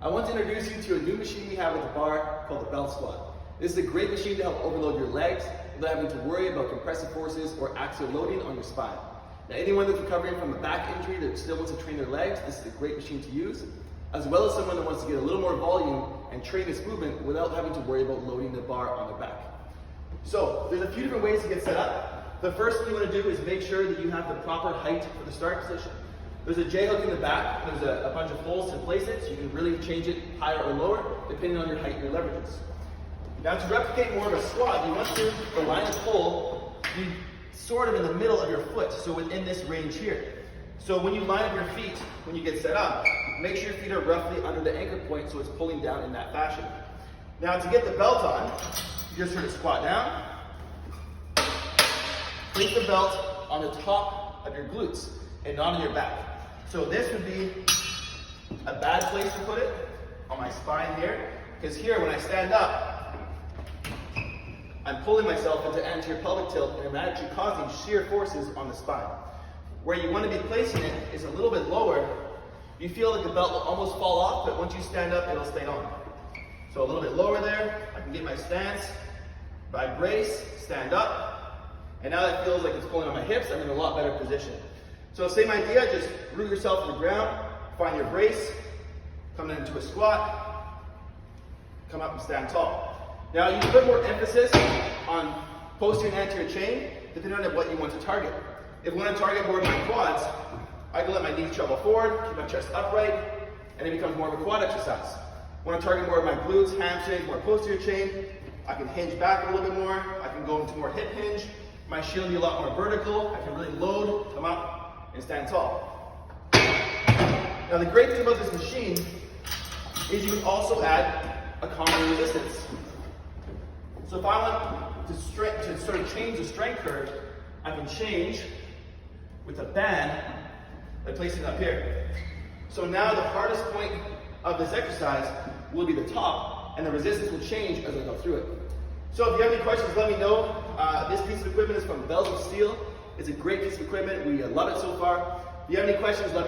I want to introduce you to a new machine we have at the bar called the belt squat. This is a great machine to help overload your legs without having to worry about compressive forces or axial loading on your spine. Now, anyone that's recovering from a back injury that still wants to train their legs, this is a great machine to use, as well as someone that wants to get a little more volume and train this movement without having to worry about loading the bar on their back. So, there's a few different ways to get set up. The first thing you want to do is make sure that you have the proper height for the start position. There's a J hook in the back, there's a bunch of holes to place it, so you can really change it higher or lower depending on your height and your leverages. Now, to replicate more of a squat, you want the line of pull be sort of in the middle of your foot, so within this range here. So when you line up your feet, when you get set up, make sure your feet are roughly under the anchor point so it's pulling down in that fashion. Now, to get the belt on, you just sort of squat down, place the belt on the top of your glutes and not on your back. So this would be a bad place to put it, on my spine here, because here when I stand up, I'm pulling myself into anterior pelvic tilt and I'm actually causing shear forces on the spine. Where you want to be placing it is a little bit lower. You feel like the belt will almost fall off, but once you stand up, it'll stay on. So a little bit lower there, I can get my stance, I brace, stand up, and now that feels like it's pulling on my hips, I'm in a lot better position. So same idea, just root yourself to the ground, find your brace, come into a squat, come up and stand tall. Now you put more emphasis on posterior and anterior chain, depending on what you want to target. If I want to target more of my quads, I can let my knees travel forward, keep my chest upright, and it becomes more of a quad exercise. Want to target more of my glutes, hamstrings, more posterior chain, I can hinge back a little bit more, I can go into more hip hinge, my shield will be a lot more vertical, I can really load, come up, and stand tall. Now the great thing about this machine is you can also add a common resistance. So if I want to sort of change the strength curve, I can change with a band by placing it up here. So now the hardest point of this exercise will be the top, and the resistance will change as I go through it. So if you have any questions, let me know. This piece of equipment is from Bells of Steel. It's a great piece of equipment. We love it so far. If you have any questions, let me know.